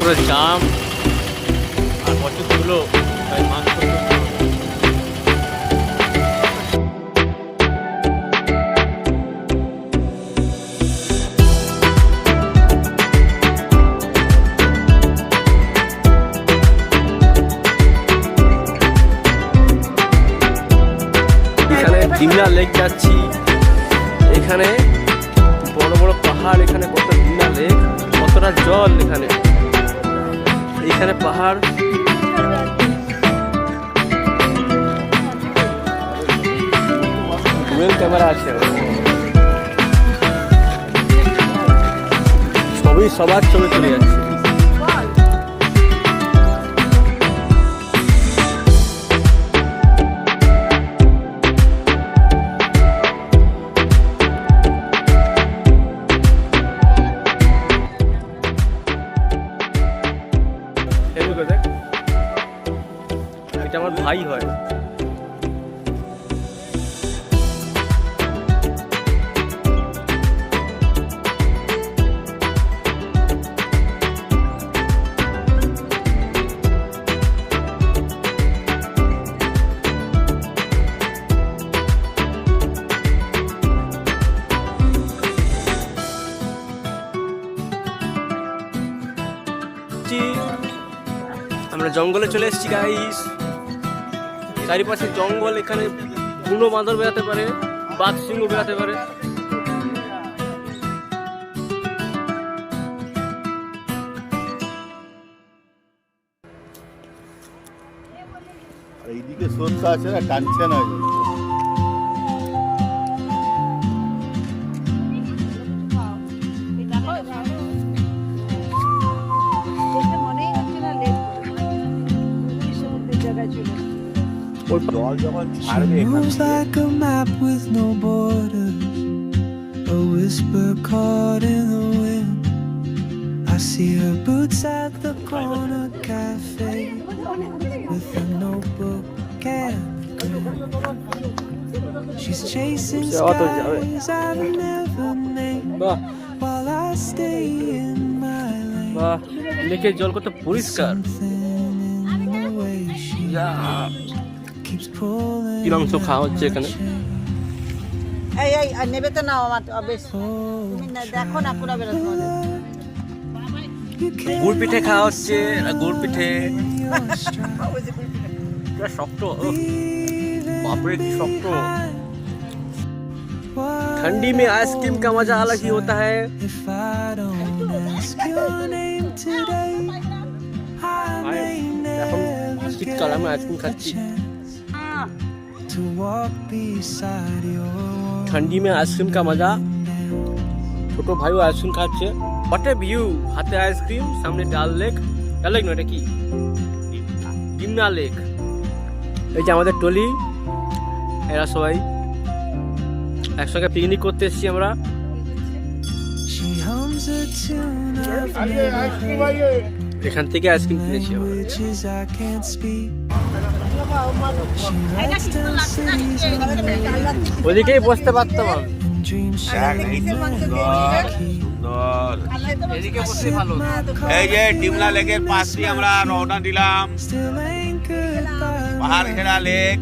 পুরো জাম আর কতগুলো তাই মাছ ডিমনা লেক যাচ্ছি। এখানে বড় বড় পাহাড়, এখানে কত ডিমনা লেক, কতটা জল এখানে। এখানে পাহাড়, ডুয়েল ক্যামেরা আছে, সবার ছবি তুলে যাচ্ছে। এটা আমার ভাই হয়। আমরা জঙ্গলে চলে এসেছি গাইস। চারিপাশে জঙ্গল, এখানে বুনো বাঁদর বেড়াতে পারে, বাঘ সিংহ বেড়াতে পারে। এইদিকে সরষা আছে না, টানছে না। She moves like a map with no borders, a whisper caught in the wind. I see her boots at the corner cafe with a notebook and she's chasing skies I've never named while I stay in my lane. বাহ, লেকের জল কত পরিষ্কার। কি মাংস খাওয়া হচ্ছে এখানে? এই নেবে তো নাও আমার বেশ, তুমি দেখো না পুরো বেরোতে হবে। গুড় পিঠে খাওয়া হচ্ছে, গুড় পিঠে শক্ত, বাপরে কি শক্ত। ठंडी में आइसक्रीम का मजा अलग ही होता है। এখন শীতকাল, আমি আইসক্রিম খাচ্ছি। ठंडी में आइसक्रीम का मजा। ছোট ভাইও আইসক্রিম খাচ্ছে। হোয়াট এ ভিউ, হাতে আইসক্রিম, সামনে ডাল লেক। ডাল লেক নয়, এটা কি? ডিমনা লেক। এই যে আমাদের টলি, এরা সবাই একসঙ্গে পিকনিক করতে এসেছি আমরা। এখান থেকে আইসক্রিম কিনেছি আমরা। ওদিকেই বসতে পারতাম আমি। এই যে ডিমলা লেকের পাশ দিয়ে আমরা রওনা দিলাম, পাহাড় ঘেরা লেক।